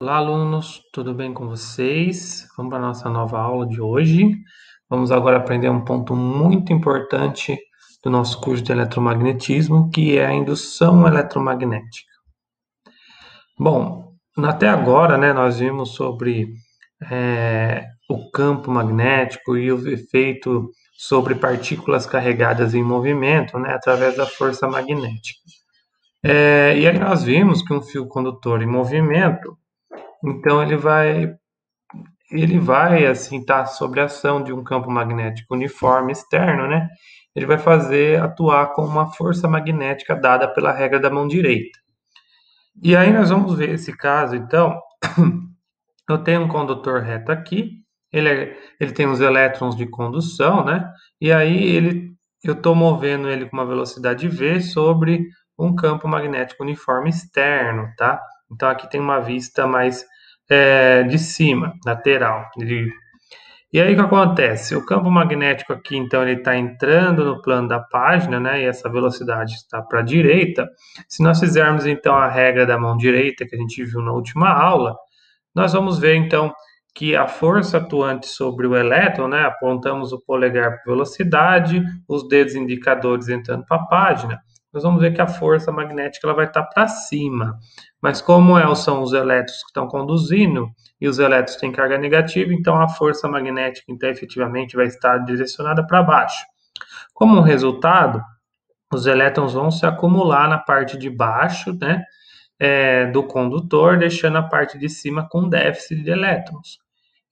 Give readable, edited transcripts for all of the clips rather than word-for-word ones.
Olá, alunos, tudo bem com vocês? Vamos para a nossa nova aula de hoje. Vamos agora aprender um ponto muito importante do nosso curso de eletromagnetismo, que é a indução eletromagnética. Bom, até agora, né, nós vimos sobre o campo magnético e o efeito sobre partículas carregadas em movimento, né, através da força magnética. E aí nós vimos que um fio condutor em movimento, então ele vai assim estar sob a ação de um campo magnético uniforme externo, né? Ele vai fazer atuar com uma força magnética dada pela regra da mão direita. E aí nós vamos ver esse caso, então, eu tenho um condutor reto aqui, ele tem os elétrons de condução, né? E aí eu estou movendo ele com uma velocidade v sobre um campo magnético uniforme externo, tá? Então aqui tem uma vista mais de cima, lateral. E aí o que acontece? O campo magnético aqui, então, ele está entrando no plano da página, né? E essa velocidade está para a direita. Se nós fizermos, então, a regra da mão direita, que a gente viu na última aula, nós vamos ver, então, que a força atuante sobre o elétron, né? Apontamos o polegar para velocidade, os dedos indicadores entrando para a página. Nós vamos ver que a força magnética ela vai estar para cima. Mas como são os elétrons que estão conduzindo, e os elétrons têm carga negativa, então a força magnética, então, efetivamente, vai estar direcionada para baixo. Como resultado, os elétrons vão se acumular na parte de baixo, né, do condutor, deixando a parte de cima com déficit de elétrons.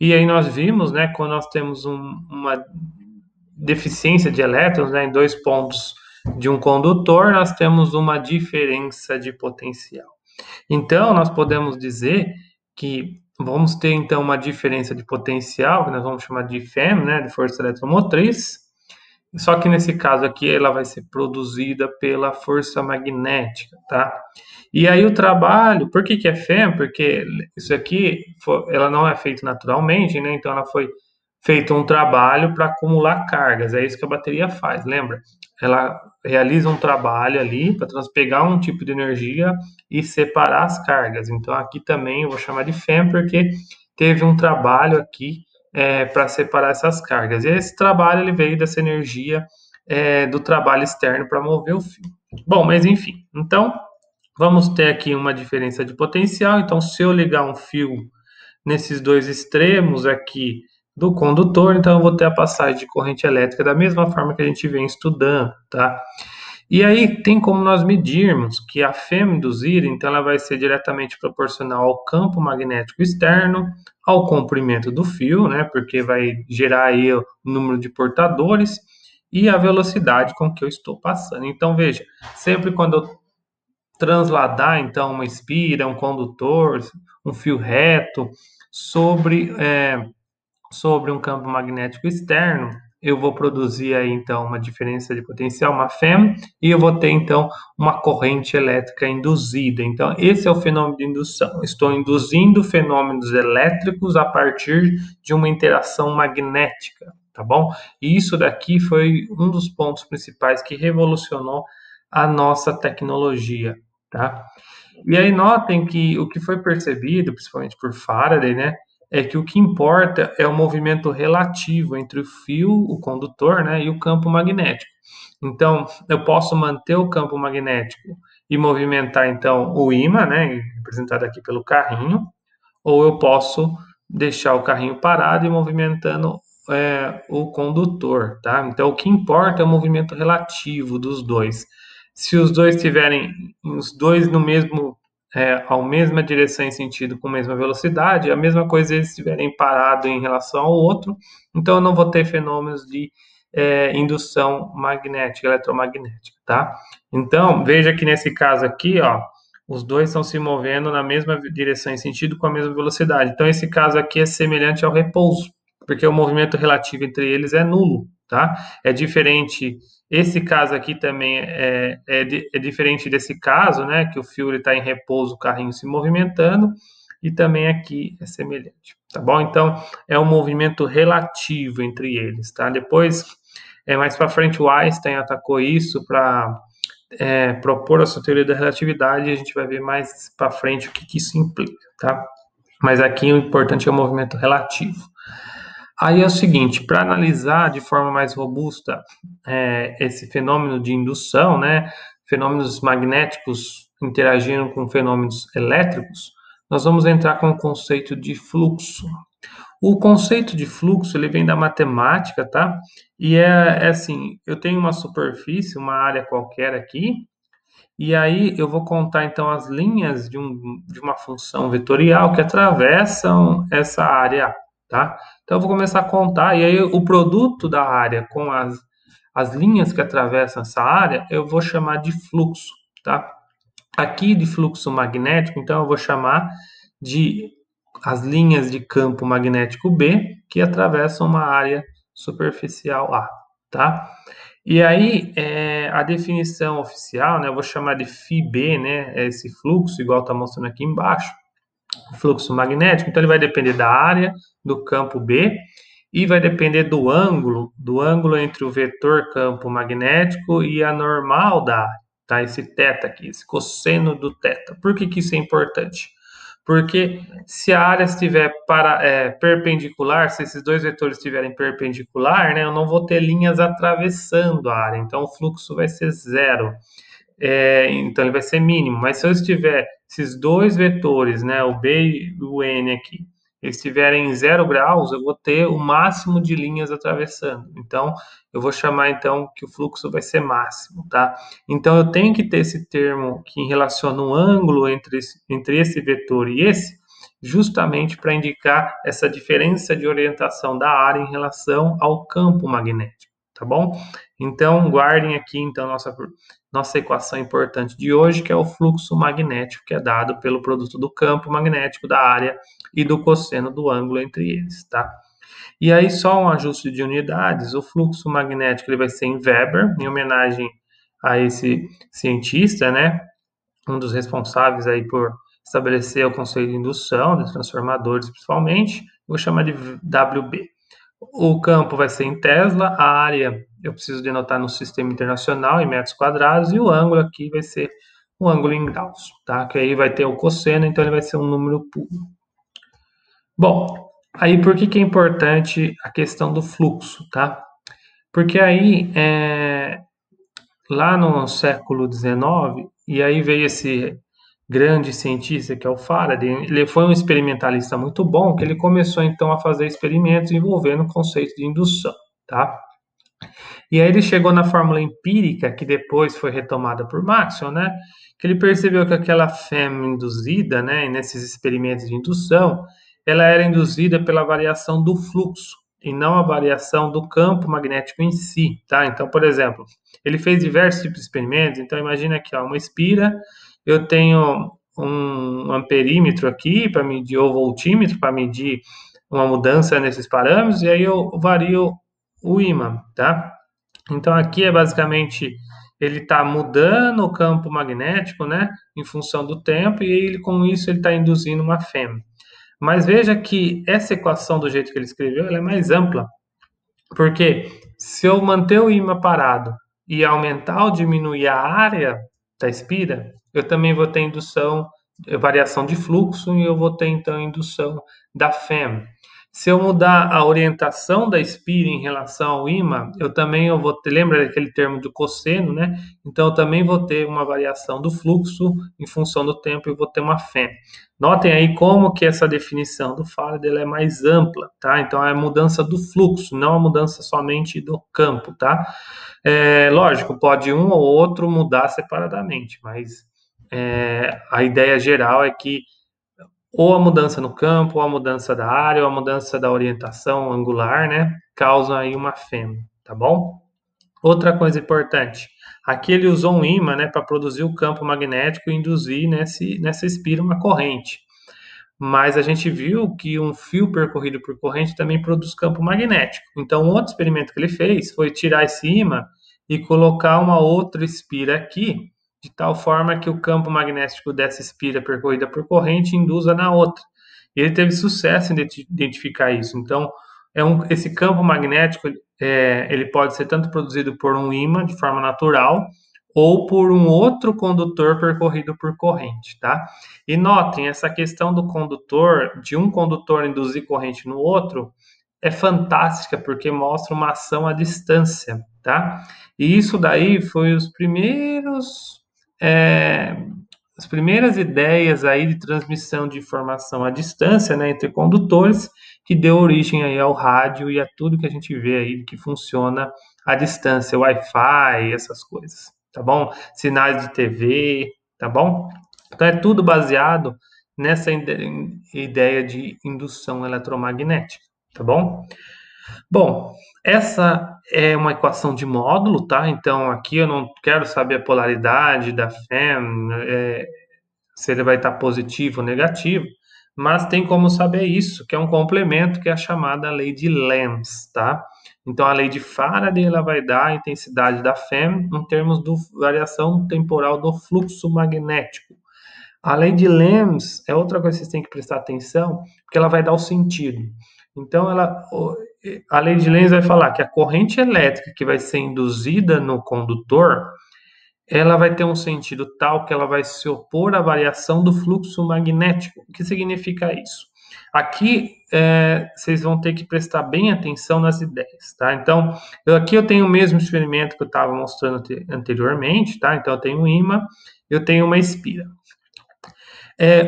E aí nós vimos, né, quando nós temos uma deficiência de elétrons, né, em dois pontos de um condutor, nós temos uma diferença de potencial. Então, nós podemos dizer que vamos ter, então, uma diferença de potencial, que nós vamos chamar de FEM, né, de força eletromotriz, só que nesse caso aqui ela vai ser produzida pela força magnética, tá? E aí o trabalho, por que é FEM? Porque isso aqui, ela não é feito naturalmente, né? Então ela foi feito um trabalho para acumular cargas, é isso que a bateria faz, lembra? Ela realiza um trabalho ali para transpegar um tipo de energia e separar as cargas. Então aqui também eu vou chamar de FEM porque teve um trabalho aqui para separar essas cargas. E esse trabalho ele veio dessa energia do trabalho externo para mover o fio. Bom, mas enfim, então vamos ter aqui uma diferença de potencial. Então, se eu ligar um fio nesses dois extremos aqui do condutor, então eu vou ter a passagem de corrente elétrica da mesma forma que a gente vem estudando, tá? E aí tem como nós medirmos que a FEM induzida, então ela vai ser diretamente proporcional ao campo magnético externo, ao comprimento do fio, né, porque vai gerar aí o número de portadores e a velocidade com que eu estou passando. Então veja, sempre quando eu transladar então uma espira, um condutor, um fio reto sobre um campo magnético externo, eu vou produzir aí então uma diferença de potencial, uma FEM, e eu vou ter então uma corrente elétrica induzida. Então, esse é o fenômeno de indução. Estou induzindo fenômenos elétricos a partir de uma interação magnética, tá bom? E isso daqui foi um dos pontos principais que revolucionou a nossa tecnologia, tá? E aí notem que o que foi percebido, principalmente por Faraday, né, é que o que importa é o movimento relativo entre o fio, o condutor, né, e o campo magnético. Então, eu posso manter o campo magnético e movimentar, então, o ímã, né, representado aqui pelo carrinho, ou eu posso deixar o carrinho parado e movimentando o condutor, tá? Então, o que importa é o movimento relativo dos dois. Se os dois tiverem os dois no mesmo a mesma direção em sentido com a mesma velocidade, a mesma coisa eles estiverem parados em relação ao outro, então eu não vou ter fenômenos de indução magnética, eletromagnética, tá? Então, veja que nesse caso aqui, ó, os dois estão se movendo na mesma direção em sentido com a mesma velocidade. Então, esse caso aqui é semelhante ao repouso, porque o movimento relativo entre eles é nulo, tá? É diferente. Esse caso aqui também é diferente desse caso, né? Que o fio está em repouso, o carrinho se movimentando, e também aqui é semelhante, tá bom? Então, é um movimento relativo entre eles, tá? Depois, mais para frente, o Einstein atacou isso para propor a sua teoria da relatividade e a gente vai ver mais para frente o que isso implica, tá? mas aqui o importante é o movimento relativo. Aí é o seguinte, para analisar de forma mais robusta esse fenômeno de indução, né, fenômenos magnéticos interagindo com fenômenos elétricos, nós vamos entrar com o conceito de fluxo. O conceito de fluxo, ele vem da matemática, tá? E é assim, eu tenho uma superfície, uma área qualquer aqui, e aí eu vou contar então as linhas de uma função vetorial que atravessam essa área, tá? Então eu vou começar a contar, e aí o produto da área com as linhas que atravessam essa área, eu vou chamar de fluxo, tá? Aqui de fluxo magnético, então eu vou chamar de as linhas de campo magnético B que atravessam uma área superficial A, tá? E aí, a definição oficial, né, eu vou chamar de φB, né, esse fluxo, igual está mostrando aqui embaixo, o fluxo magnético, então ele vai depender da área do campo B e vai depender do ângulo entre o vetor campo magnético e a normal da área, tá? Esse θ aqui, esse cosseno do θ. Por que isso é importante? Porque se a área estiver perpendicular, se esses dois vetores estiverem perpendicular, né, eu não vou ter linhas atravessando a área, então o fluxo vai ser zero. Então ele vai ser mínimo, mas se eu estiver, esses dois vetores, né, o B e o N aqui, eles estiverem em 0 graus, eu vou ter o máximo de linhas atravessando. Então, eu vou chamar então que o fluxo vai ser máximo, tá? Então, eu tenho que ter esse termo que relaciona um ângulo entre esse vetor e esse, justamente para indicar essa diferença de orientação da área em relação ao campo magnético, tá bom? Então, guardem aqui então nossa equação importante de hoje, que é o fluxo magnético, que é dado pelo produto do campo magnético da área e do cosseno do ângulo entre eles, tá? E aí, só um ajuste de unidades, o fluxo magnético ele vai ser em Weber, em homenagem a esse cientista, né? Um dos responsáveis aí por estabelecer o conceito de indução, dos transformadores principalmente, vou chamar de WB. O campo vai ser em Tesla, a área eu preciso denotar no sistema internacional em metros quadrados e o ângulo aqui vai ser um ângulo em graus, tá? Que aí vai ter o cosseno, então ele vai ser um número puro. Bom, aí por que é importante a questão do fluxo, tá? Porque aí, lá no século XIX, e aí veio esse grande cientista que é o Faraday, ele foi um experimentalista muito bom, que ele começou então a fazer experimentos envolvendo o conceito de indução, tá? E aí ele chegou na fórmula empírica, que depois foi retomada por Maxwell, né? Que ele percebeu que aquela fêmea induzida, né, nesses experimentos de indução, ela era induzida pela variação do fluxo e não a variação do campo magnético em si, tá? Então, por exemplo, ele fez diversos tipos de experimentos. Então, imagina aqui, ó, uma espira, eu tenho um amperímetro aqui para medir, ou voltímetro para medir uma mudança nesses parâmetros, e aí eu vario o ímã, tá? Então aqui é basicamente ele está mudando o campo magnético, né, em função do tempo, e ele, com isso ele está induzindo uma fêmea. Mas veja que essa equação do jeito que ele escreveu, ela é mais ampla, porque se eu manter o ímã parado e aumentar ou diminuir a área da espira, eu também vou ter indução, variação de fluxo, e eu vou ter então indução da fêmea. Se eu mudar a orientação da espira em relação ao ímã, eu vou ter, lembra daquele termo do cosseno, né? Então eu também vou ter uma variação do fluxo em função do tempo e vou ter uma fêmea. Notem aí como que essa definição do Faraday é mais ampla, tá? Então é a mudança do fluxo, não a mudança somente do campo, tá? Lógico, pode um ou outro mudar separadamente, mas a ideia geral é que ou a mudança no campo, ou a mudança da área, ou a mudança da orientação angular, né, causam aí uma fêmea, tá bom? Outra coisa importante, aqui ele usou um ímã, né, para produzir o campo magnético e induzir nessa espira uma corrente. Mas a gente viu que um fio percorrido por corrente também produz campo magnético. Então, um outro experimento que ele fez foi tirar esse ímã e colocar uma outra espira aqui, de tal forma que o campo magnético dessa espira percorrida por corrente induza na outra. E ele teve sucesso em identificar isso. Então, esse campo magnético ele pode ser tanto produzido por um ímã de forma natural, ou por um outro condutor percorrido por corrente, tá? E notem, essa questão do condutor, de um condutor induzir corrente no outro, é fantástica porque mostra uma ação à distância, tá? E isso daí foi as primeiras ideias aí de transmissão de informação à distância, né, entre condutores, que deu origem aí ao rádio e a tudo que a gente vê aí que funciona à distância, Wi-Fi, essas coisas, tá bom? Sinais de TV, tá bom? Então é tudo baseado nessa ideia de indução eletromagnética, tá bom? Bom, essa é uma equação de módulo, tá? Então aqui eu não quero saber a polaridade da FEM, se ele vai estar positivo ou negativo, mas tem como saber isso, que é um complemento, que é a chamada lei de Lenz, tá? Então a lei de Faraday ela vai dar a intensidade da FEM em termos de variação temporal do fluxo magnético. A lei de Lenz é outra coisa que vocês têm que prestar atenção, porque ela vai dar o sentido. Então, a lei de Lenz vai falar que a corrente elétrica que vai ser induzida no condutor, ela vai ter um sentido tal que ela vai se opor à variação do fluxo magnético. O que significa isso? Aqui, vocês vão ter que prestar bem atenção nas ideias, tá? Então, aqui eu tenho o mesmo experimento que eu estava mostrando anteriormente, tá? Então, eu tenho um ímã, eu tenho uma espira.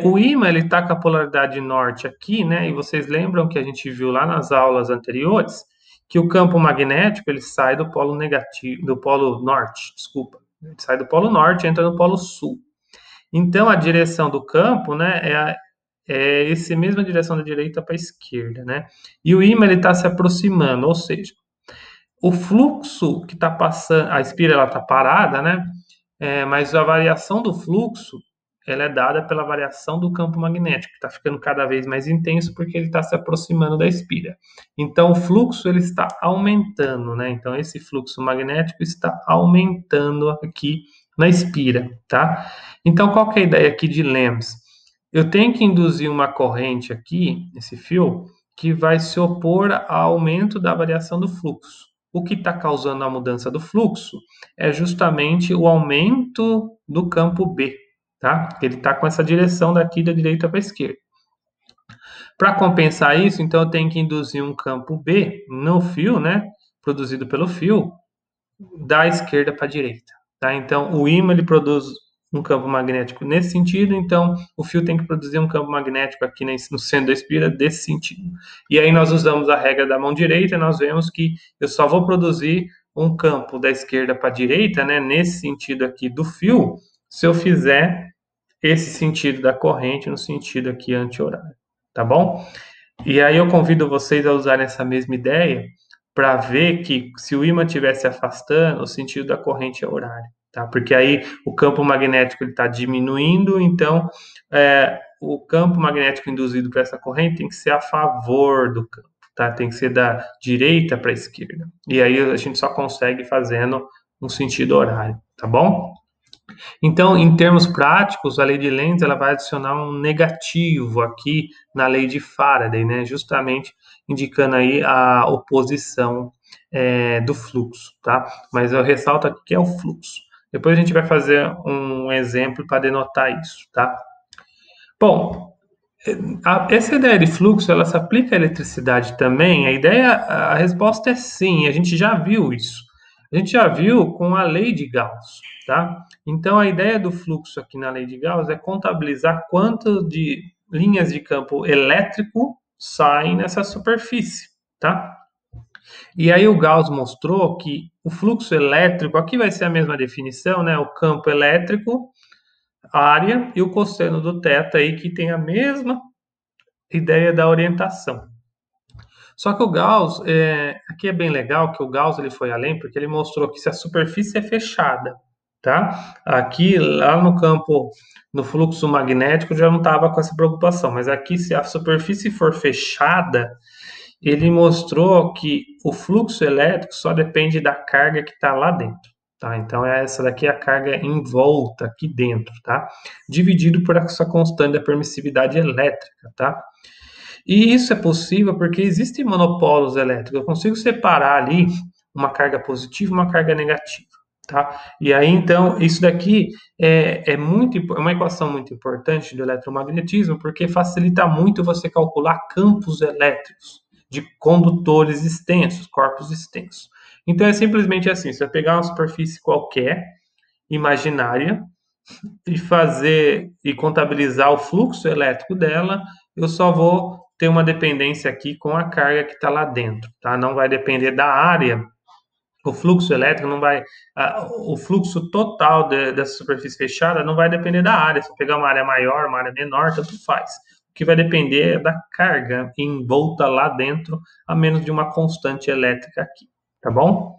O ímã ele está com a polaridade norte aqui, né? E vocês lembram que a gente viu lá nas aulas anteriores que o campo magnético ele sai do polo negativo, do polo norte, desculpa, ele sai do polo norte e entra no polo sul. Então a direção do campo, né, é essa mesma direção da direita para a esquerda, né? E o ímã ele está se aproximando, ou seja, o fluxo que está passando, a espira ela está parada, né? Mas a variação do fluxo ela é dada pela variação do campo magnético, que está ficando cada vez mais intenso porque ele está se aproximando da espira. Então, o fluxo ele está aumentando, né? Então, esse fluxo magnético está aumentando aqui na espira, tá? Então, qual que é a ideia aqui de Lenz? Eu tenho que induzir uma corrente aqui, nesse fio, que vai se opor ao aumento da variação do fluxo. O que está causando a mudança do fluxo é justamente o aumento do campo B, tá? Ele está com essa direção daqui da direita para a esquerda. Para compensar isso, então eu tenho que induzir um campo B no fio, né? Produzido pelo fio, da esquerda para a direita, tá? Então o ímã ele produz um campo magnético nesse sentido, então o fio tem que produzir um campo magnético aqui no centro da espira desse sentido. E aí nós usamos a regra da mão direita, nós vemos que eu só vou produzir um campo da esquerda para a direita, né, nesse sentido aqui do fio, se eu fizer esse sentido da corrente no sentido aqui anti-horário, tá bom? E aí eu convido vocês a usarem essa mesma ideia para ver que se o ímã estiver se afastando, o sentido da corrente é horário, tá? Porque aí o campo magnético está diminuindo, então o campo magnético induzido por essa corrente tem que ser a favor do campo, tá? Tem que ser da direita para a esquerda. E aí a gente só consegue fazendo um sentido horário, tá bom? Então, em termos práticos, a lei de Lenz ela vai adicionar um negativo aqui na lei de Faraday, né? Justamente indicando aí a oposição do fluxo, tá? Mas eu ressalto aqui que é o fluxo. Depois a gente vai fazer um exemplo para denotar isso, tá? Bom, essa ideia de fluxo, ela se aplica à eletricidade também? A resposta é sim, a gente já viu isso. A gente já viu com a lei de Gauss, tá? Então, a ideia do fluxo aqui na lei de Gauss é contabilizar quanto de linhas de campo elétrico saem nessa superfície, tá? E aí o Gauss mostrou que o fluxo elétrico, aqui vai ser a mesma definição, né? O campo elétrico, área e o cosseno do θ aí que tem a mesma ideia da orientação. Só que o Gauss, aqui é bem legal que o Gauss ele foi além, porque ele mostrou que se a superfície é fechada, tá? Aqui, lá no campo, no fluxo magnético, já não estava com essa preocupação, mas aqui, se a superfície for fechada, ele mostrou que o fluxo elétrico só depende da carga que está lá dentro, tá? Então, essa daqui é a carga em volta, aqui dentro, tá? Dividido por essa constante da permissividade elétrica, tá? E isso é possível porque existem monopolos elétricos. Eu consigo separar ali uma carga positiva e uma carga negativa, tá? E aí, então, isso daqui é uma equação muito importante do eletromagnetismo, porque facilita muito você calcular campos elétricos de condutores extensos, corpos extensos. Então, é simplesmente assim, você vai pegar uma superfície qualquer, imaginária, e fazer e contabilizar o fluxo elétrico dela, eu só vou ter uma dependência aqui com a carga que está lá dentro, tá? Não vai depender da área. O fluxo elétrico não vai, o fluxo total dessa superfície fechada não vai depender da área. Se eu pegar uma área maior, uma área menor, tanto faz. O que vai depender é da carga envolta lá dentro, a menos de uma constante elétrica aqui, tá bom?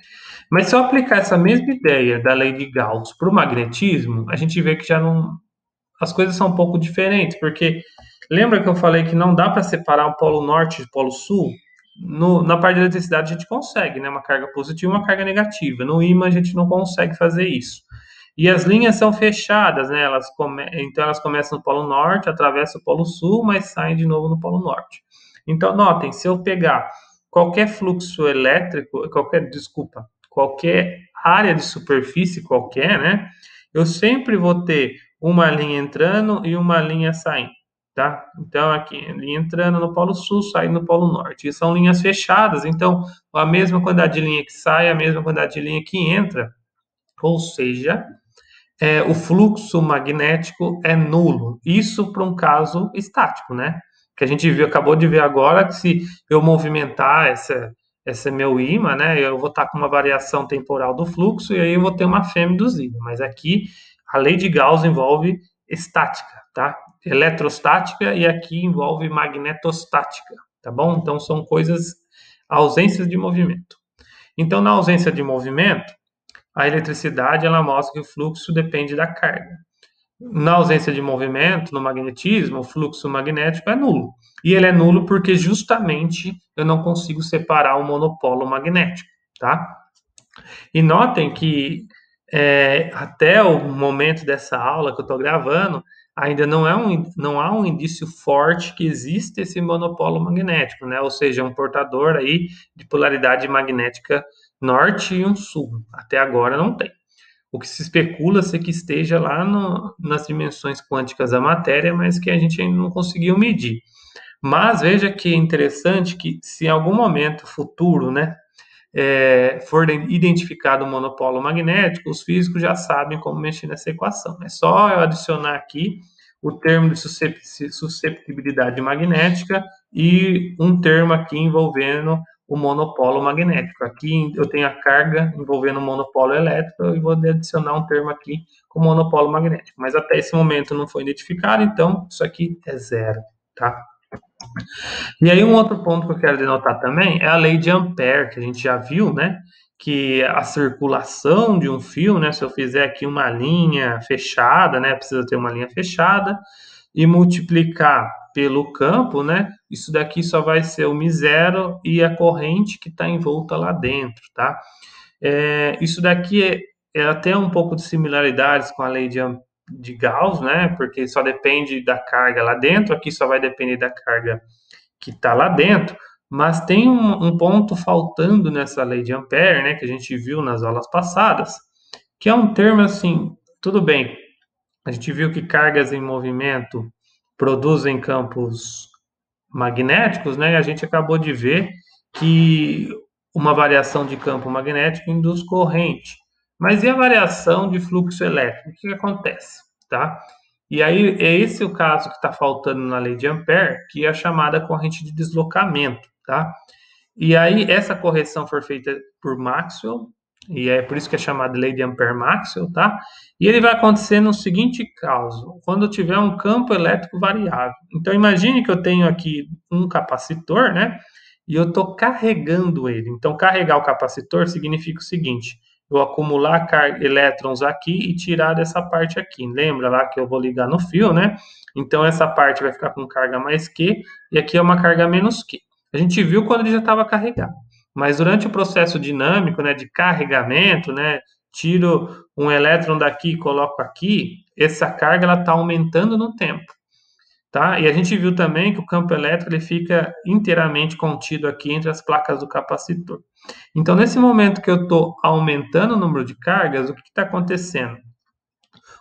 Mas se eu aplicar essa mesma ideia da lei de Gauss para o magnetismo, a gente vê que já não, as coisas são um pouco diferentes, porque lembra que eu falei que não dá para separar o polo norte e o polo sul? Na parte de eletricidade a gente consegue, né? Uma carga positiva e uma carga negativa. No ímã a gente não consegue fazer isso. E as linhas são fechadas, né? Então elas começam no polo norte, atravessam o polo sul, mas saem de novo no polo norte. Então, notem, se eu pegar qualquer fluxo elétrico, qualquer área de superfície qualquer, né? Eu sempre vou ter uma linha entrando e uma linha saindo, tá? Então, aqui, linha entrando no polo sul, saindo no polo norte. E são linhas fechadas, então, a mesma quantidade de linha que sai, a mesma quantidade de linha que entra. Ou seja, o fluxo magnético é nulo. Isso para um caso estático, né? Que a gente acabou de ver agora que se eu movimentar esse meu ímã, né, eu vou estar com uma variação temporal do fluxo e aí eu vou ter uma fêmea induzida. Mas aqui a lei de Gauss envolve estática, tá? Eletrostática e aqui envolve magnetostática, tá bom? Então são coisas, ausências de movimento. Então, na ausência de movimento, a eletricidade ela mostra que o fluxo depende da carga. Na ausência de movimento, no magnetismo, o fluxo magnético é nulo. E ele é nulo porque justamente eu não consigo separar o monopolo magnético, tá? E notem que até o momento dessa aula que eu estou gravando, ainda não há um indício forte que existe esse monopolo magnético, né? Ou seja, um portador aí de polaridade magnética norte e um sul. Até agora não tem. O que se especula é que esteja lá nas dimensões quânticas da matéria, mas que a gente ainda não conseguiu medir. Mas veja que é interessante que se em algum momento futuro, né, for identificado um monopolo magnético, os físicos já sabem como mexer nessa equação. É só eu adicionar aqui o termo de susceptibilidade magnética e um termo aqui envolvendo o monopolo magnético. Aqui eu tenho a carga envolvendo o monopolo elétrico e vou adicionar um termo aqui com monopolo magnético. Mas até esse momento não foi identificado, então isso aqui é zero, tá? E aí um outro ponto que eu quero denotar também é a lei de Ampère, que a gente já viu, né? Que a circulação de um fio, né? Se eu fizer aqui uma linha fechada, né? Precisa ter uma linha fechada e multiplicar pelo campo, né? Isso daqui só vai ser o μ0 e a corrente que está envolta lá dentro, tá? Isso daqui é até um pouco de similaridades com a lei de Gauss, né? Porque só depende da carga lá dentro, aqui só vai depender da carga que está lá dentro, mas tem um ponto faltando nessa lei de Ampère, né, que a gente viu nas aulas passadas, que é um termo assim, tudo bem, a gente viu que cargas em movimento produzem campos magnéticos, né, e a gente acabou de ver que uma variação de campo magnético induz corrente. Mas e a variação de fluxo elétrico? O que acontece? Tá? E aí é esse o caso que está faltando na lei de Ampère, que é a chamada corrente de deslocamento, tá? E aí essa correção foi feita por Maxwell, e é por isso que é chamada lei de Ampère-Maxwell, tá? E ele vai acontecer no seguinte caso, quando eu tiver um campo elétrico variável. Então imagine que eu tenho aqui um capacitor, né? E eu estou carregando ele. Então carregar o capacitor significa o seguinte: eu acumular elétrons aqui e tirar dessa parte aqui. Lembra lá que eu vou ligar no fio, né? Então essa parte vai ficar com carga mais Q e aqui é uma carga menos Q. A gente viu quando ele já estava carregado. Mas durante o processo dinâmico, né, de carregamento, né, tiro um elétron daqui e coloco aqui, essa carga ela está aumentando no tempo. tá? E a gente viu também que o campo elétrico ele fica inteiramente contido aqui entre as placas do capacitor. Então, nesse momento que eu estou aumentando o número de cargas, o que está acontecendo?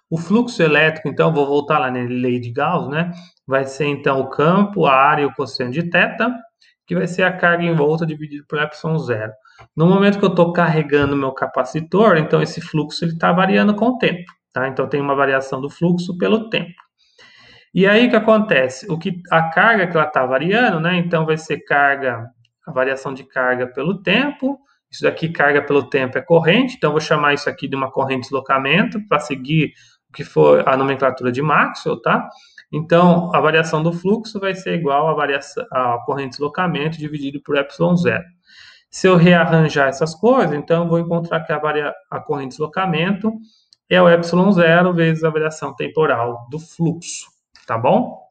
O fluxo elétrico, então, vou voltar lá na lei de Gauss, né? Vai ser, então, o campo, a área e o cosseno de θ, que vai ser a carga em volta dividido por ε0. No momento que eu estou carregando o meu capacitor, então, esse fluxo está variando com o tempo, tá? Então, tem uma variação do fluxo pelo tempo. E aí, o que acontece? A carga que ela está variando, né? Então, vai ser a variação de carga pelo tempo. Isso daqui, carga pelo tempo, é corrente. Então, vou chamar isso aqui de uma corrente de deslocamento para seguir o que for a nomenclatura de Maxwell, tá? Então, a variação do fluxo vai ser igual à corrente de deslocamento dividido por ε0. Se eu rearranjar essas coisas, então eu vou encontrar que a corrente de deslocamento é o ε0 vezes a variação temporal do fluxo, tá bom?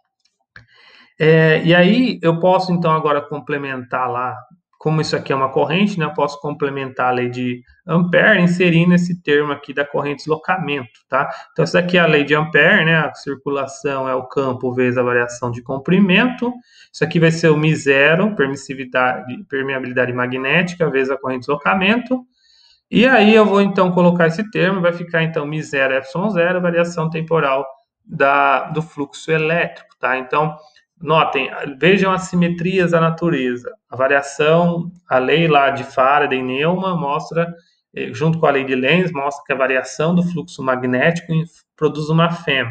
E aí eu posso então agora complementar lá, como isso aqui é uma corrente, né? Eu posso complementar a lei de Ampère inserindo esse termo aqui da corrente de deslocamento, tá? Então isso aqui é a lei de Ampère, né? A circulação é o campo vezes a variação de comprimento. Isso aqui vai ser o μ0, permeabilidade magnética vezes a corrente de deslocamento. E aí eu vou então colocar esse termo, vai ficar então μ0 ε0, variação temporal do fluxo elétrico, tá? Então, notem, vejam as simetrias da natureza. A variação, a lei lá de Faraday e Neumann mostra, junto com a lei de Lenz, mostra que a variação do fluxo magnético produz uma FEM.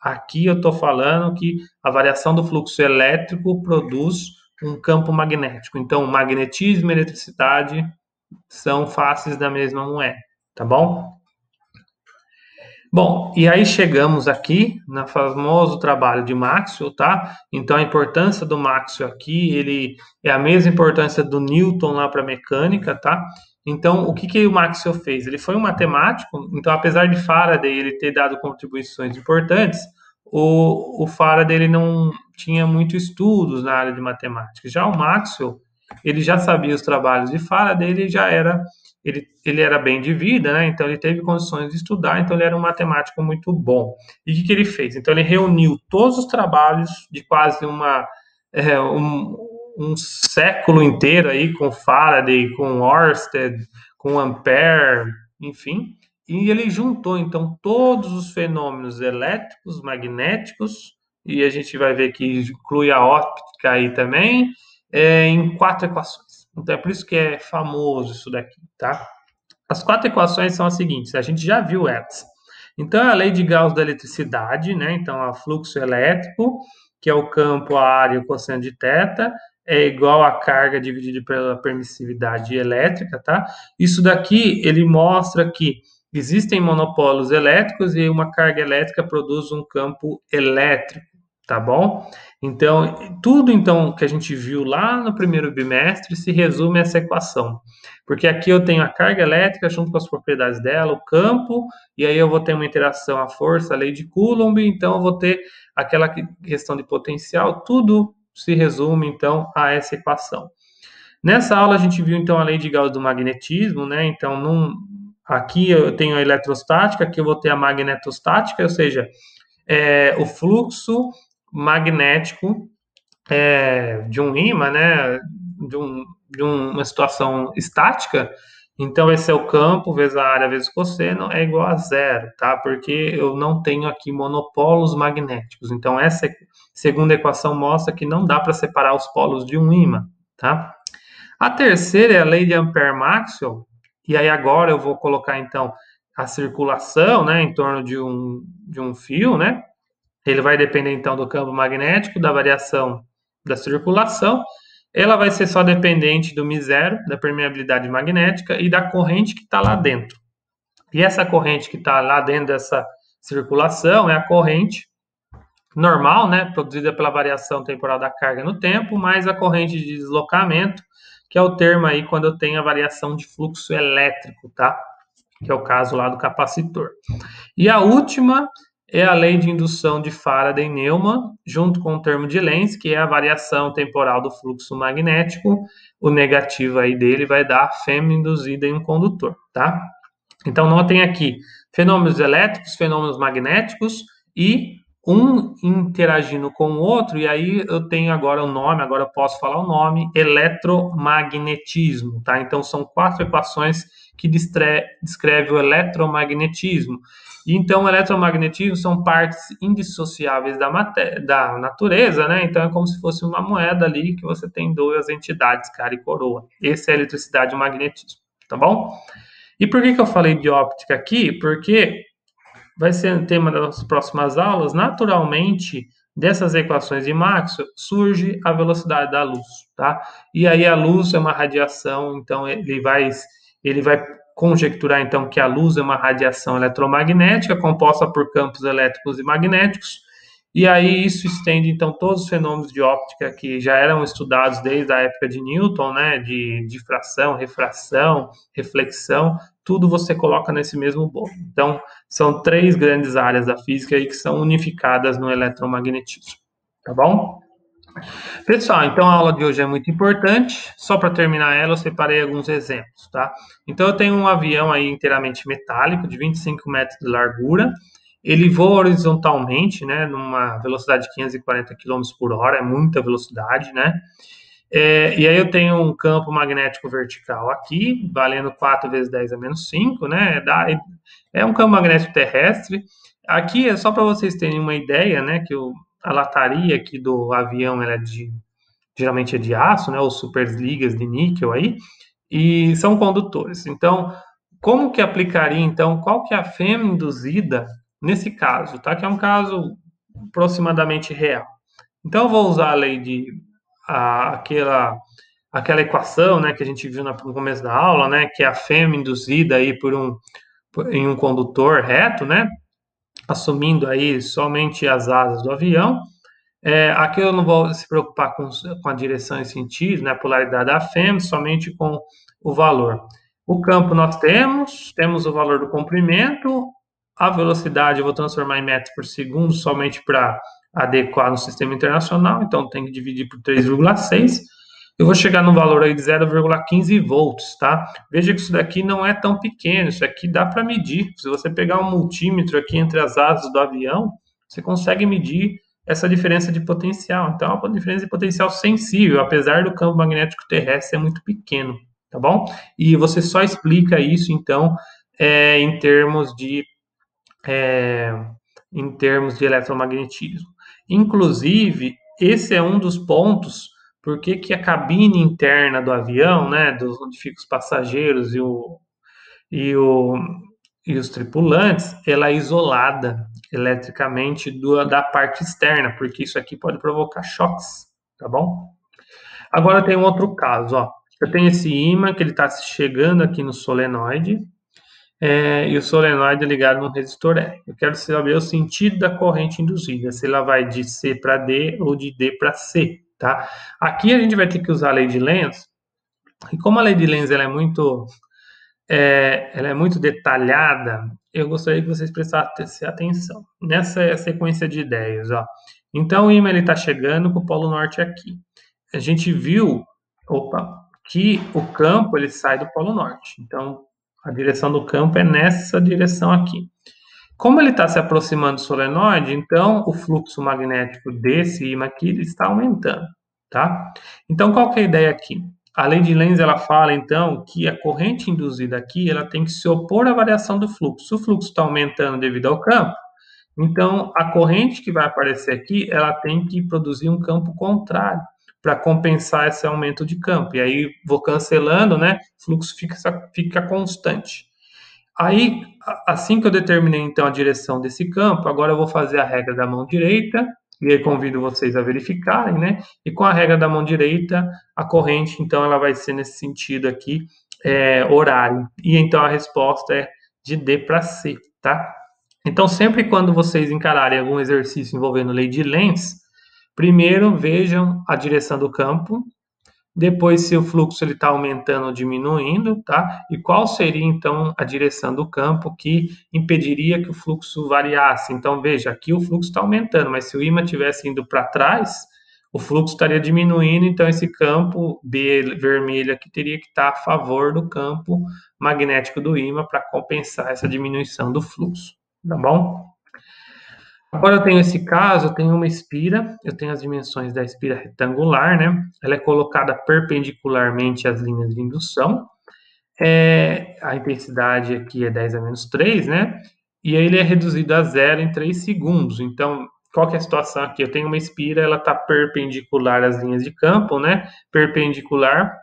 Aqui eu estou falando que a variação do fluxo elétrico produz um campo magnético. Então, magnetismo e eletricidade são faces da mesma moeda, tá bom? Bom, e aí chegamos aqui no famoso trabalho de Maxwell, tá? Então a importância do Maxwell aqui, ele é a mesma importância do Newton lá para a mecânica, tá? Então o que o Maxwell fez? Ele foi um matemático, então apesar de Faraday ele ter dado contribuições importantes, o Faraday ele não tinha muitos estudos na área de matemática. Já o Maxwell, ele já sabia os trabalhos de Faraday, ele era bem de vida, né? Então ele teve condições de estudar, então ele era um matemático muito bom. E o que ele fez? Então ele reuniu todos os trabalhos de quase um século inteiro aí com Faraday, com Ørsted, com Ampère, enfim, e ele juntou então todos os fenômenos elétricos, magnéticos, e a gente vai ver que inclui a óptica aí também, em 4 equações. Então é por isso que é famoso isso daqui, tá? As 4 equações são as seguintes, a gente já viu elas. Então é a lei de Gauss da eletricidade, né? Então o fluxo elétrico, que é o campo, a área e o cosseno de θ, é igual a carga dividida pela permissividade elétrica, tá? Isso daqui, ele mostra que existem monopólios elétricos e uma carga elétrica produz um campo elétrico, tá bom? Então, tudo então que a gente viu lá no primeiro bimestre se resume a essa equação. Porque aqui eu tenho a carga elétrica junto com as propriedades dela, o campo, e aí eu vou ter uma interação, a força, a lei de Coulomb, então eu vou ter aquela questão de potencial, tudo se resume então a essa equação. Nessa aula a gente viu então a lei de Gauss do magnetismo, né? Então, aqui eu tenho a eletrostática, aqui eu vou ter a magnetostática, ou seja, o fluxo magnético de um ímã, né, de uma situação estática, então esse é o campo vezes a área vezes o cosseno é igual a 0, tá? Porque eu não tenho aqui monopolos magnéticos. Então essa segunda equação mostra que não dá para separar os polos de um ímã, tá? A terceira é a lei de Ampère-Maxwell, e aí agora eu vou colocar então a circulação, né, em torno de um fio, né? Ele vai depender então do campo magnético, da variação da circulação. Ela vai ser só dependente do μ0, da permeabilidade magnética e da corrente que está lá dentro. E essa corrente que está lá dentro dessa circulação é a corrente normal, né, produzida pela variação temporal da carga no tempo, mais a corrente de deslocamento, que é o termo aí quando eu tenho a variação de fluxo elétrico, tá? Que é o caso lá do capacitor. E a última é a lei de indução de Faraday e Neumann, junto com o termo de Lenz, que é a variação temporal do fluxo magnético. O negativo aí dele vai dar a FEM induzida em um condutor, tá? Então, notem aqui, fenômenos elétricos, fenômenos magnéticos e um interagindo com o outro, e aí eu tenho agora o nome, agora eu posso falar o nome, eletromagnetismo, tá? Então são 4 equações que descreve o eletromagnetismo. E então o eletromagnetismo são partes indissociáveis da natureza, né? Então é como se fosse uma moeda ali que você tem duas entidades, cara e coroa. Esse é a eletricidade e o magnetismo, tá bom? E por que eu falei de óptica aqui? Porque vai ser o tema das próximas aulas. Naturalmente, dessas equações de Maxwell, surge a velocidade da luz, tá? E aí a luz é uma radiação, então ele vai conjecturar então que a luz é uma radiação eletromagnética composta por campos elétricos e magnéticos. E aí isso estende então todos os fenômenos de óptica que já eram estudados desde a época de Newton, né, de difração, refração, reflexão, tudo você coloca nesse mesmo bolo. Então, são 3 grandes áreas da física aí que são unificadas no eletromagnetismo, tá bom? Pessoal, então a aula de hoje é muito importante. Só para terminar ela, eu separei alguns exemplos, tá? Então eu tenho um avião aí inteiramente metálico de 25 metros de largura. Ele voa horizontalmente, né, numa velocidade de 540 km por hora, é muita velocidade, né? E aí eu tenho um campo magnético vertical aqui, valendo 4 vezes 10 a menos 5, né? É um campo magnético terrestre. Aqui é só para vocês terem uma ideia, né? Que a lataria aqui do avião ela geralmente é de aço, né? Ou superligas de níquel aí, e são condutores. Então, como que aplicaria, então, qual que é a fêmea induzida nesse caso, tá? Que é um caso aproximadamente real. Então, eu vou usar a lei de aquela equação, né, que a gente viu no começo da aula, né, que é a fêmea induzida aí em um condutor reto, né, assumindo aí somente as asas do avião. Aqui eu não vou se preocupar com a direção e sentido, né, a polaridade da fêmea, somente com o valor. O campo nós temos o valor do comprimento, a velocidade eu vou transformar em metros por segundo somente para adequar no sistema internacional, então tem que dividir por 3,6. Eu vou chegar no valor aí de 0,15 volts, tá? Veja que isso daqui não é tão pequeno, isso aqui dá para medir. Se você pegar um multímetro aqui entre as asas do avião, você consegue medir essa diferença de potencial. Então, é uma diferença de potencial sensível, apesar do campo magnético terrestre ser muito pequeno, tá bom? E você só explica isso, então, em termos de eletromagnetismo. Inclusive, esse é um dos pontos por que a cabine interna do avião, né, onde ficam os passageiros e, o, e os tripulantes, ela é isolada eletricamente da parte externa, porque isso aqui pode provocar choques, tá bom? Agora tem um outro caso, ó. Eu tenho esse ímã que ele está chegando aqui no solenoide, e o solenoide é ligado num resistor R. Eu quero saber o sentido da corrente induzida, se ela vai de C para D ou de D para C, tá? Aqui a gente vai ter que usar a lei de Lenz, e como a lei de Lenz ela é muito detalhada, eu gostaria que vocês prestassem atenção nessa sequência de ideias, ó. Então o ímã está chegando com o polo norte aqui. A gente viu, que o campo ele sai do polo norte. Então a direção do campo é nessa direção aqui. Como ele está se aproximando do solenoide, então o fluxo magnético desse ímã aqui está aumentando, tá? Então qual que é a ideia aqui? A lei de Lenz ela fala então que a corrente induzida aqui ela tem que se opor à variação do fluxo. Se o fluxo está aumentando devido ao campo, então a corrente que vai aparecer aqui ela tem que produzir um campo contrário para compensar esse aumento de campo. E aí vou cancelando, né? O fluxo fica constante. Aí, assim que eu determinei então a direção desse campo, agora eu vou fazer a regra da mão direita, e aí convido vocês a verificarem, né? E com a regra da mão direita, a corrente, então, ela vai ser nesse sentido aqui, horário. E então a resposta é de D para C, tá? Então, sempre quando vocês encararem algum exercício envolvendo lei de Lenz, primeiro vejam a direção do campo, depois se o fluxo está aumentando ou diminuindo, tá? E qual seria, então, a direção do campo que impediria que o fluxo variasse. Então, veja, aqui o fluxo está aumentando, mas se o ímã estivesse indo para trás, o fluxo estaria diminuindo, então esse campo B vermelho aqui teria que estar a favor do campo magnético do ímã para compensar essa diminuição do fluxo, tá bom? Agora eu tenho esse caso, eu tenho uma espira, eu tenho as dimensões da espira retangular, né? Ela é colocada perpendicularmente às linhas de indução. A intensidade aqui é 10 a menos 3, né? E aí ele é reduzido a zero em 3 segundos. Então, qual que é a situação aqui? Eu tenho uma espira, ela está perpendicular às linhas de campo, né? Perpendicular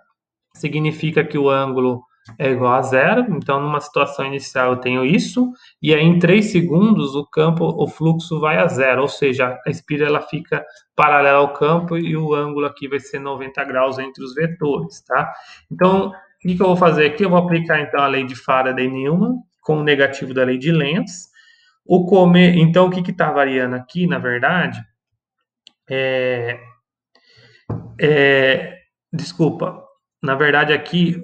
significa que o ângulo é igual a zero. Então, numa situação inicial, eu tenho isso. E aí, em 3 segundos, o fluxo vai a zero. Ou seja, a espira ela fica paralela ao campo e o ângulo aqui vai ser 90 graus entre os vetores, tá? Então, o que eu vou fazer aqui? Eu vou aplicar, então, a lei de Faraday-Newman com o negativo da lei de Lenz. Então, o que está variando aqui, na verdade, é, é, desculpa, na verdade aqui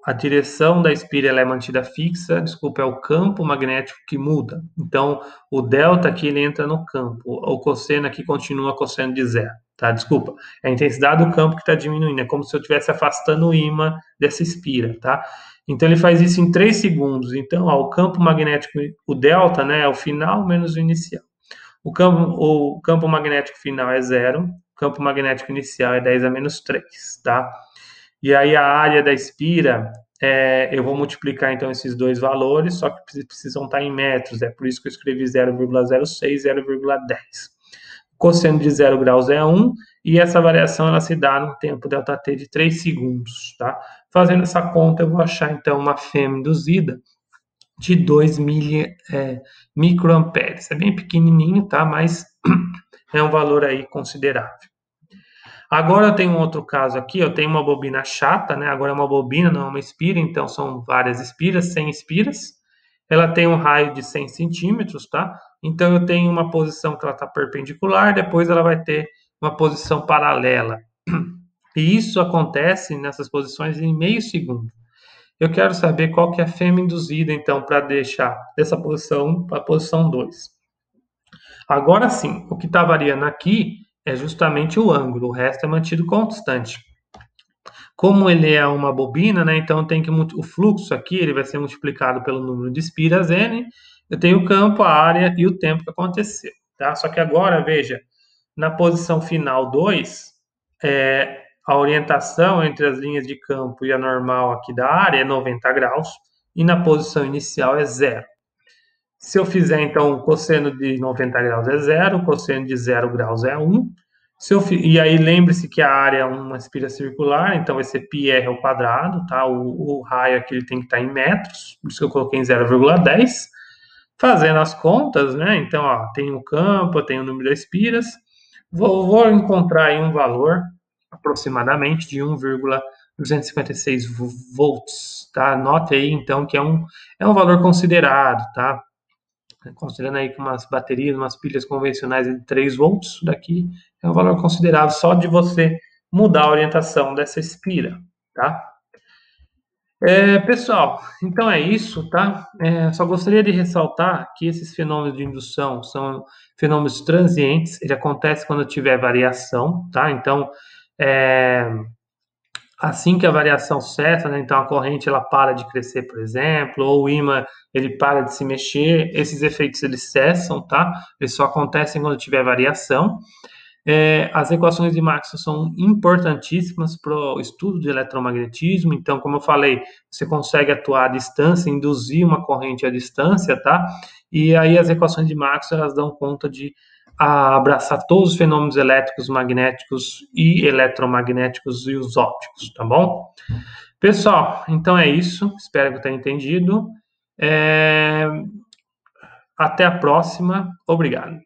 a direção da espira ela é mantida fixa, desculpa, é o campo magnético que muda. Então, o delta aqui ele entra no campo, o cosseno aqui continua cosseno de zero, tá? Desculpa, é a intensidade do campo que está diminuindo, é como se eu estivesse afastando o ímã dessa espira, tá? Então, ele faz isso em 3 segundos. Então, ó, o campo magnético, o delta, né, é o final menos o inicial. O campo magnético final é zero, o campo magnético inicial é 10 a menos 3, tá? E aí a área da espira, eu vou multiplicar então esses dois valores, só que precisam estar em metros, é por isso que eu escrevi 0,06, 0,10. O cosseno de 0 graus é 1, e essa variação ela se dá no tempo ΔT de 3 segundos, tá? Fazendo essa conta, eu vou achar então uma fêmea induzida de 2 microamperes. É bem pequenininho, tá? Mas é um valor aí considerável. Agora eu tenho um outro caso aqui, eu tenho uma bobina chata, né? Agora é uma bobina, não é uma espira, então são várias espiras, 100 espiras. Ela tem um raio de 100 centímetros, tá? Então eu tenho uma posição que ela está perpendicular, depois ela vai ter uma posição paralela. E isso acontece nessas posições em meio segundo. Eu quero saber qual que é a fêmea induzida, então, para deixar dessa posição para a posição 2. Agora sim, o que está variando aqui é justamente o ângulo, o resto é mantido constante. Como ele é uma bobina, né, então tem que o fluxo aqui ele vai ser multiplicado pelo número de espiras n. Eu tenho o campo, a área e o tempo que aconteceu. Tá? Só que agora, veja, na posição final 2, a orientação entre as linhas de campo e a normal aqui da área é 90 graus, e na posição inicial é zero. Se eu fizer, então, o cosseno de 90 graus é zero, o cosseno de 0 graus é 1. E aí, lembre-se que a área é uma espira circular, então vai ser πr ao quadrado, tá? O raio aqui ele tem que estar em metros, por isso que eu coloquei em 0,10. Fazendo as contas, né? Então, ó, tem o campo, tem o número de espiras. Vou encontrar aí um valor aproximadamente de 1,256 volts, tá? Note aí, então, que é um valor considerado, tá? Considerando aí que umas baterias, umas pilhas convencionais de 3 volts, isso daqui é um valor considerável só de você mudar a orientação dessa espira, tá? Pessoal, então é isso, tá? Só gostaria de ressaltar que esses fenômenos de indução são fenômenos transientes, ele acontece quando tiver variação, tá? Então, assim que a variação cessa, né, então a corrente ela para de crescer, por exemplo, ou o ímã ele para de se mexer, esses efeitos eles cessam, tá? Eles só acontecem quando tiver variação. As equações de Maxwell são importantíssimas para o estudo de eletromagnetismo, então, como eu falei, você consegue atuar à distância, induzir uma corrente à distância, tá? E aí as equações de Maxwell elas dão conta de abraçar todos os fenômenos elétricos, magnéticos e eletromagnéticos e os ópticos, tá bom? Pessoal, então é isso, espero que tenha entendido. Até a próxima, obrigado.